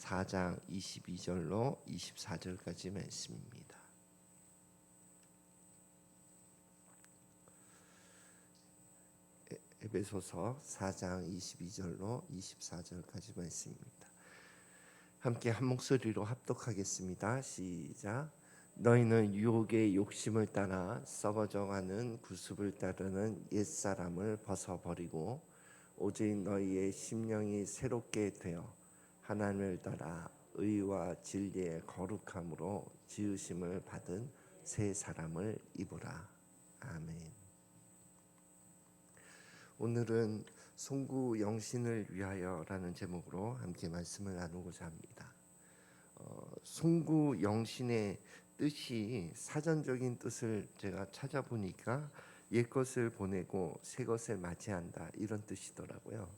4장 22절로 24절까지 말씀입니다. 에베소서 4장 22절로 24절까지 말씀입니다. 함께 한 목소리로 합독하겠습니다. 시작. 너희는 유혹의 욕심을 따라 썩어져가는 구습을 따르는 옛사람을 벗어버리고 오직 너희의 심령이 새롭게 되어 하나님을 따라 의와 진리의 거룩함으로 지으심을 받은 새 사람을 입으라. 아멘. 오늘은 송구 영신을 위하여라는 제목으로 함께 말씀을 나누고자 합니다. 송구 영신의 뜻이 사전적인 뜻을 제가 찾아보니까 옛것을 보내고 새것을 맞이한다 이런 뜻이더라고요.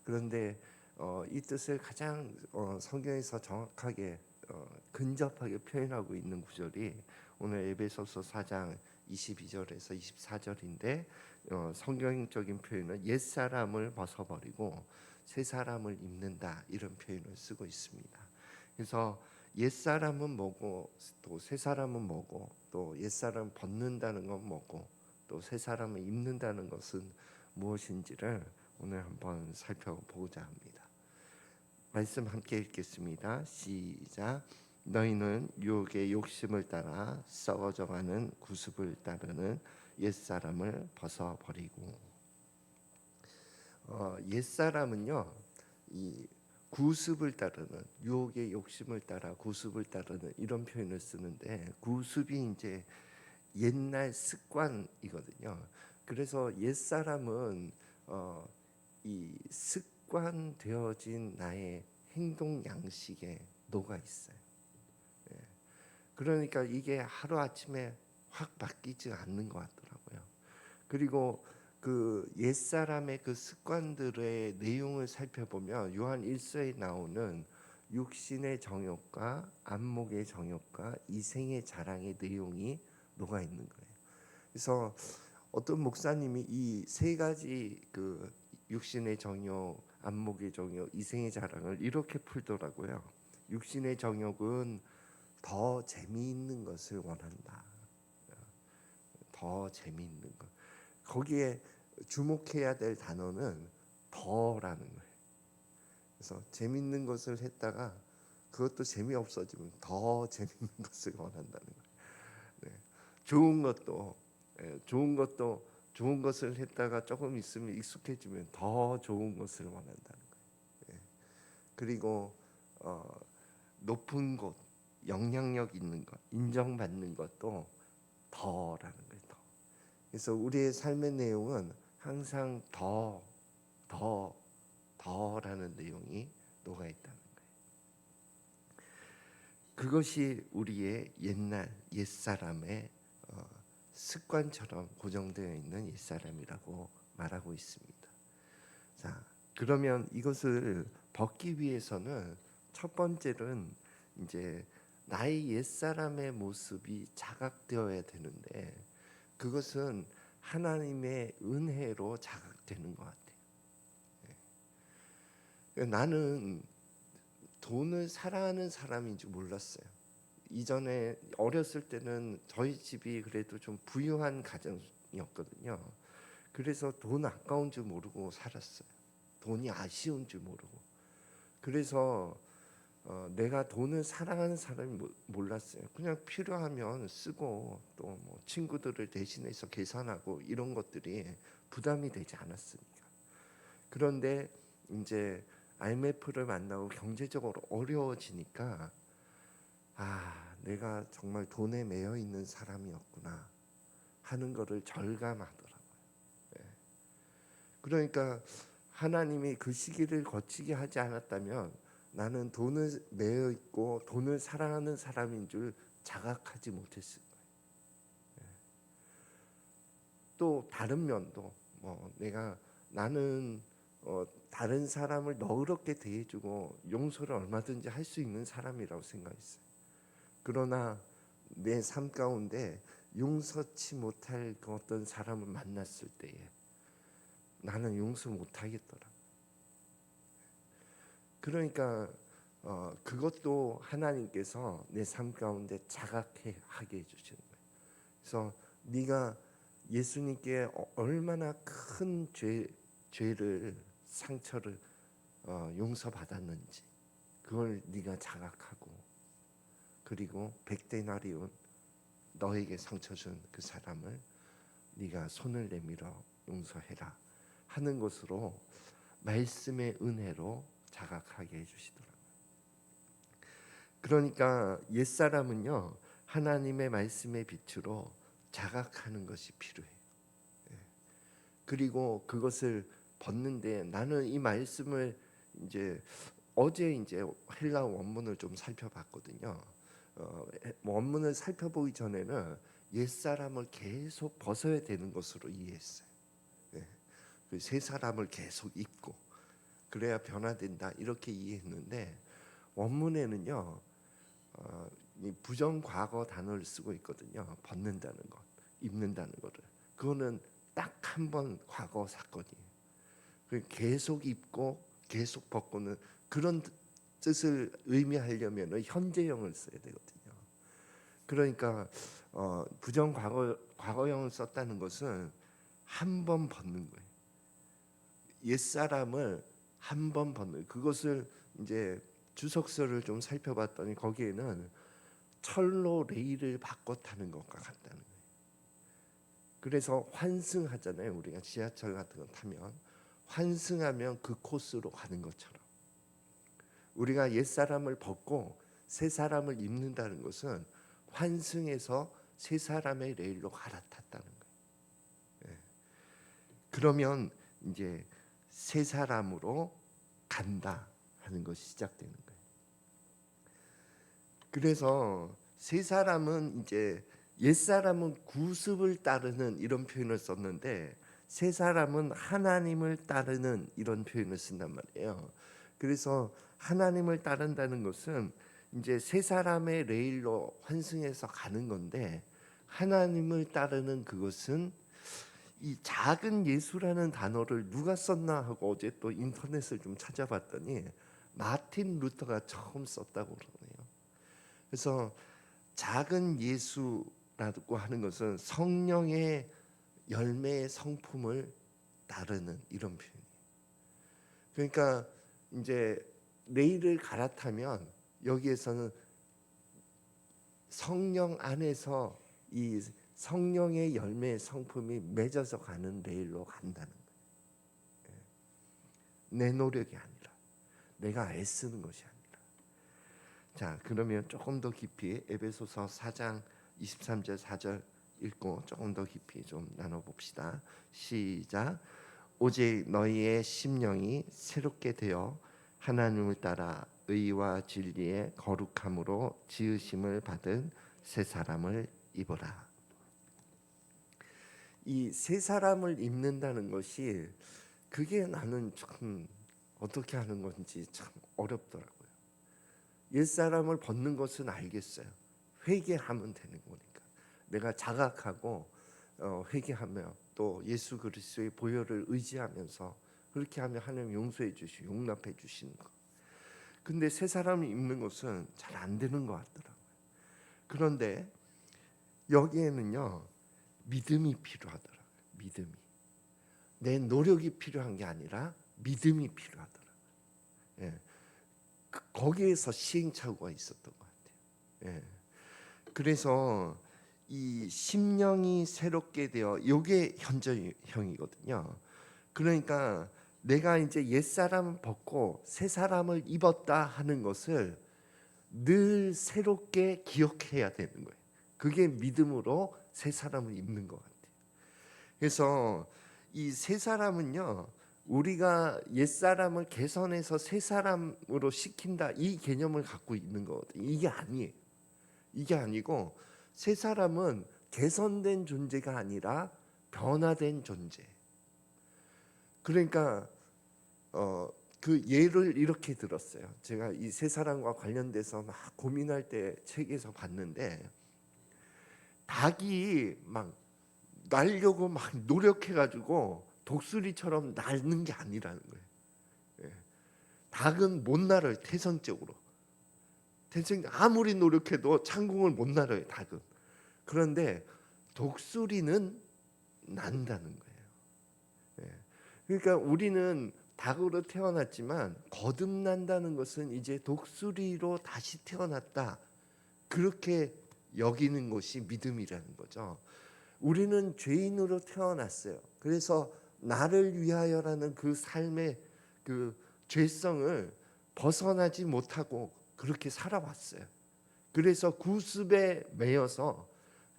그런데 이 뜻을 가장 성경에서 정확하게 근접하게 표현하고 있는 구절이 오늘 에베소서 4장 22절에서 24절인데 성경적인 표현은 옛사람을 벗어버리고 새 사람을 입는다 이런 표현을 쓰고 있습니다. 그래서 옛사람은 뭐고 또 새 사람은 뭐고 또 옛사람 벗는다는 건 뭐고 또 새 사람을 입는다는 것은 무엇인지를 오늘 한번 살펴보고자 합니다. 말씀 함께 읽겠습니다. 시작. 너희는 유혹의 욕심을 따라 썩어져가는 구습을 따르는 옛사람을 벗어버리고 옛사람은요 이 구습을 따르는 유혹의 욕심을 따라 구습을 따르는 이런 표현을 쓰는데 구습이 이제 옛날 습관이거든요. 그래서 옛사람은 이 습관되어진 나의 행동 양식에 녹아 있어요. 그러니까 이게 하루아침에 확 바뀌지 않는 것 같더라고요. 그리고 그 옛사람의 그 습관들의 내용을 살펴보면 요한 1서에 나오는 육신의 정욕과 안목의 정욕과 이생의 자랑의 내용이 녹아 있는 거예요. 그래서 어떤 목사님이 이 세 가지 그 육신의 정욕, 안목의 정욕, 이생의 자랑을 이렇게 풀더라고요. 육신의 정욕은 더 재미있는 것을 원한다. 더 재미있는 것. 거기에 주목해야 될 단어는 더라는 거예요. 그래서 재미있는 것을 했다가 그것도 재미없어지면 더 재미있는 것을 원한다는 거예요. 네. 좋은 것도 좋은 것을 했다가 조금 있으면 익숙해지면 더 좋은 것을 원한다는 거예요. 그리고 높은 곳, 영향력 있는 것, 인정받는 것도 더라는 거예요. 더. 그래서 우리의 삶의 내용은 항상 더라는 내용이 녹아 있다는 거예요. 그것이 우리의 옛사람의 습관처럼 고정되어 있는 옛사람이라고 말하고 있습니다. 자, 그러면 이것을 벗기 위해서는 첫 번째는 이제 나의 옛사람의 모습이 자각되어야 되는데 그것은 하나님의 은혜로 자각되는 것 같아요. 나는 돈을 사랑하는 사람인 줄 몰랐어요. 이전에 어렸을 때는 저희 집이 그래도 좀 부유한 가정이었거든요. 그래서 돈 아까운 줄 모르고 살았어요. 돈이 아쉬운 줄 모르고. 그래서 내가 돈을 사랑하는 사람이 몰랐어요. 그냥 필요하면 쓰고 또 뭐 친구들을 대신해서 계산하고 이런 것들이 부담이 되지 않았으니까. 그런데 이제 IMF를 만나고 경제적으로 어려워지니까 내가 정말 돈에 매여 있는 사람이었구나 하는 것을 절감하더라고요. 그러니까 하나님이 그 시기를 거치게 하지 않았다면 나는 돈을 매여 있고 돈을 사랑하는 사람인 줄 자각하지 못했을 거예요. 또 다른 면도 나는 다른 사람을 너그럽게 대해주고 용서를 얼마든지 할 수 있는 사람이라고 생각했어요. 그러나 내 삶 가운데 용서치 못할 그 어떤 사람을 만났을 때에 나는 용서 못하겠더라. 그러니까 그것도 하나님께서 내 삶 가운데 자각하게 해주시는 거예요. 그래서 네가 예수님께 얼마나 큰 죄를 상처를 용서받았는지 그걸 네가 자각하고, 그리고 백데나리온 너에게 상처 준 그 사람을 네가 손을 내밀어 용서해라 하는 것으로 말씀의 은혜로 자각하게 해주시더라고요. 그러니까 옛사람은요 하나님의 말씀의 빛으로 자각하는 것이 필요해요. 그리고 그것을 벗는데, 나는 이 말씀을 이제 어제 이제 헬라 원문을 좀 살펴봤거든요. 원문을 살펴보기 전에는 옛사람을 계속 벗어야 되는 것으로 이해했어요. 새 사람을 계속 입고 그래야 변화된다 이렇게 이해했는데, 원문에는요 이 부정과거 단어를 쓰고 있거든요. 벗는다는 것, 입는다는 것을. 그거는 딱 한 번 과거 사건이에요. 계속 입고 계속 벗고는 그런 뜻을 의미하려면 현재형을 써야 되거든요. 그러니까 과거형을 썼다는 것은 한 번 벗는 거예요. 옛사람을 한 번 벗는, 그것을 이제 주석서를 좀 살펴봤더니 거기에는 철로 레일을 바꿔 타는 것과 같다는 거예요. 그래서 환승하잖아요. 우리가 지하철 같은 거 타면 환승하면 그 코스로 가는 것처럼, 우리가 옛사람을 벗고 새 사람을 입는다는 것은 환승해서 새 사람의 레일로 갈아탔다는 거예요. 그러면 이제 새 사람으로 간다 하는 것이 시작되는 거예요. 그래서 새 사람은 이제 옛사람은 구습을 따르는 이런 표현을 썼는데, 새 사람은 하나님을 따르는 이런 표현을 쓴단 말이에요. 그래서 하나님을 따른다는 것은 이제 새 사람의 레일로 환승해서 가는 건데, 하나님을 따르는 그것은 이 작은 예수라는 단어를 누가 썼나 하고 어제 또 인터넷을 좀 찾아봤더니 마틴 루터가 처음 썼다고 그러네요. 그래서 작은 예수라고 하는 것은 성령의 열매의 성품을 따르는 이런 표현이에요. 그러니까 이제 레일을 갈아타면 여기에서는 성령 안에서 이 성령의 열매의 성품이 맺어서 가는 레일로 간다는 거예요. 내 노력이 아니라, 내가 애쓰는 것이 아니라. 자, 그러면 조금 더 깊이 에베소서 4장 23절 4절 읽고 조금 더 깊이 좀 나눠봅시다. 시작. 오직 너희의 심령이 새롭게 되어 하나님을 따라 의와 진리의 거룩함으로 지으심을 받은 새 사람을 입어라. 이 새 사람을 입는다는 것이, 그게 나는 참 어떻게 하는 건지 참 어렵더라고요. 옛 사람을 벗는 것은 알겠어요. 회개하면 되는 거니까. 내가 자각하고 회개하며 또 예수 그리스도의 보혈을 의지하면서 그렇게 하면 하나님 용서해 주시고 용납해 주시는 거. 근데 새 사람을 입는 것은 잘 안 되는 것 같더라고요. 그런데 여기에는요 믿음이 필요하더라고요. 믿음이. 내 노력이 필요한 게 아니라 믿음이 필요하더라고요. 예. 거기에서 시행착오가 있었던 것 같아요. 예. 그래서 이 심령이 새롭게 되어, 이게 현재형이거든요. 그러니까 내가 이제 옛사람을 벗고 새 사람을 입었다 하는 것을 늘 새롭게 기억해야 되는 거예요. 그게 믿음으로 새 사람을 입는 것 같아요. 그래서 이 새 사람은요, 우리가 옛사람을 개선해서 새 사람으로 시킨다 이 개념을 갖고 있는 거거든요. 이게 아니에요. 이게 아니고 새 사람은 개선된 존재가 아니라 변화된 존재. 그러니까 그 예를 이렇게 들었어요. 제가 이 새 사람과 관련돼서 막 고민할 때 책에서 봤는데, 닭이 막 날려고 막 노력해가지고 독수리처럼 날는 게 아니라는 거예요. 닭은 못 날아요. 태생적으로. 대생 아무리 노력해도 창궁을 못 날아요, 닭은. 그런데 독수리는 난다는 거예요. 예. 그러니까 우리는 닭으로 태어났지만 거듭난다는 것은 이제 독수리로 다시 태어났다, 그렇게 여기는 것이 믿음이라는 거죠. 우리는 죄인으로 태어났어요. 그래서 나를 위하여라는 그 삶의 그 죄성을 벗어나지 못하고 그렇게 살아왔어요. 그래서 구습에 매여서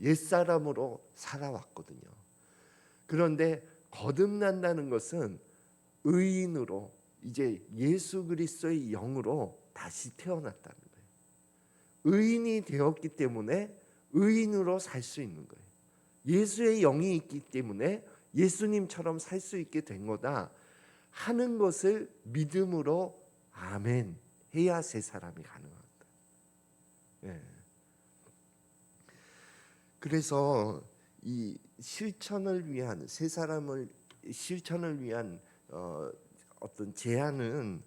옛사람으로 살아왔거든요. 그런데 거듭난다는 것은 의인으로, 이제 예수 그리스도의 영으로 다시 태어났다는 거예요. 의인이 되었기 때문에 의인으로 살 수 있는 거예요. 예수의 영이 있기 때문에 예수님처럼 살 수 있게 된 거다 하는 것을 믿음으로 아멘 해야 새 사람이 가능합니다. 예. 그래서 이 실천을 위한, 새 사람을 실천을 위한 어떤 제안은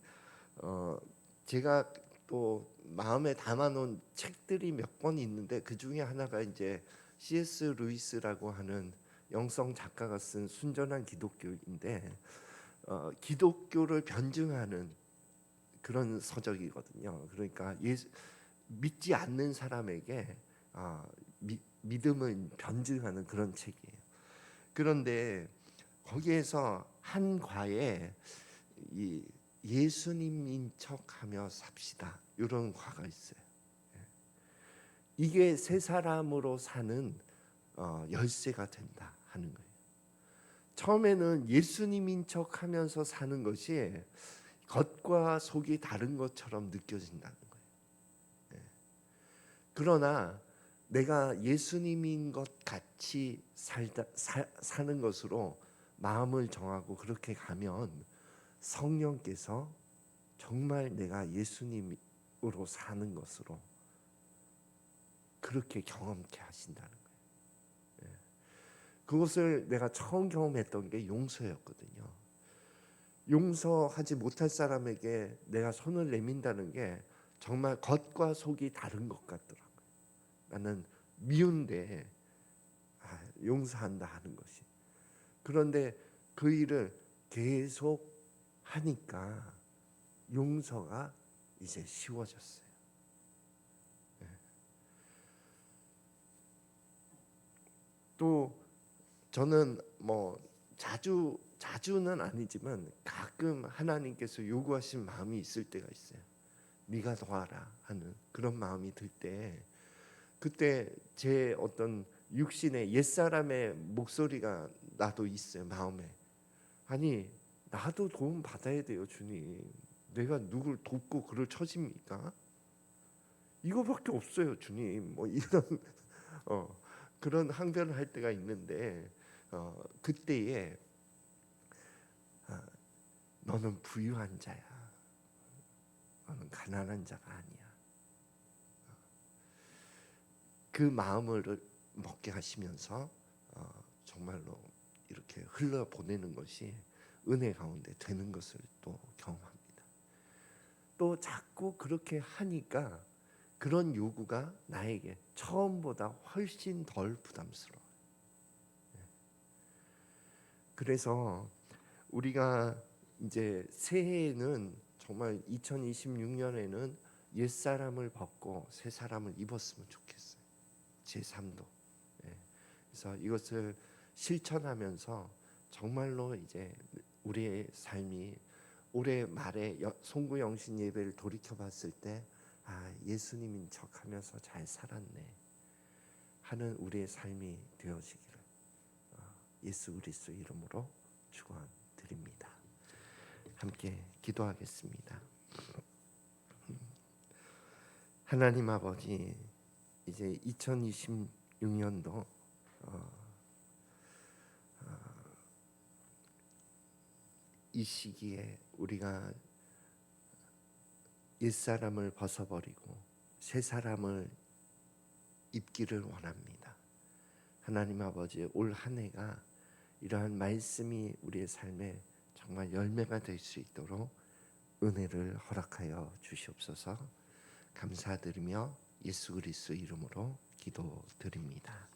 제가 또 마음에 담아놓은 책들이 몇 권 있는데, 그 중에 하나가 이제 C.S. 루이스라고 하는 영성 작가가 쓴 순전한 기독교인데, 기독교를 변증하는 그런 서적이거든요. 그러니까 믿지 않는 사람에게 믿음을 변증하는 그런 책이에요. 그런데 거기에서 한 과에 이 예수님인 척하며 삽시다, 이런 과가 있어요. 이게 새 사람으로 사는 열쇠가 된다 하는 거예요. 처음에는 예수님인 척하면서 사는 것이 겉과 속이 다른 것처럼 느껴진다는 거예요. 그러나 내가 예수님인 것 같이 사는 것으로 마음을 정하고 그렇게 가면 성령께서 정말 내가 예수님으로 사는 것으로 그렇게 경험케 하신다는 거예요. 그것을 내가 처음 경험했던 게 용서였거든요. 용서하지 못할 사람에게 내가 손을 내민다는 게 정말 겉과 속이 다른 것 같더라고요. 나는 미운데 용서한다 하는 것이. 그런데 그 일을 계속 하니까 용서가 이제 쉬워졌어요. 또 저는 뭐 자주는 아니지만 가끔 하나님께서 요구하신 마음이 있을 때가 있어요. 네가 도와라 하는 그런 마음이 들 때, 그때 제 어떤 육신의 옛사람의 목소리가 나도 있어요, 마음에. 아니, 나도 도움 받아야 돼요, 주님. 내가 누굴 돕고 그럴 처지입니까? 이거밖에 없어요, 주님. 뭐 이런 그런 항변을 할 때가 있는데, 그때에 너는 부유한 자야, 너는 가난한 자가 아니야. 그 마음을 먹게 하시면서 정말로 이렇게 흘러보내는 것이 은혜 가운데 되는 것을 또 경험합니다. 또 자꾸 그렇게 하니까 그런 요구가 나에게 처음보다 훨씬 덜 부담스러워요. 그래서 우리가 이제 새해에는 정말 2026년에는 옛사람을 벗고 새 사람을 입었으면 좋겠어요. 제 삶도. 그래서 이것을 실천하면서 정말로 이제 우리의 삶이 올해 말에 송구영신 예배를 돌이켜봤을 때 예수님인 척하면서 잘 살았네 하는 우리의 삶이 되어지기를 예수 그리스도 이름으로 축원드립니다. 함께 기도하겠습니다. 하나님 아버지, 이제 2026년도 이 시기에 우리가 옛사람을 벗어버리고 새 사람을 입기를 원합니다. 하나님 아버지, 올 한 해가 이러한 말씀이 우리의 삶에 정말 열매가 될 수 있도록 은혜를 허락하여 주시옵소서. 감사드리며 예수 그리스도 이름으로 기도드립니다.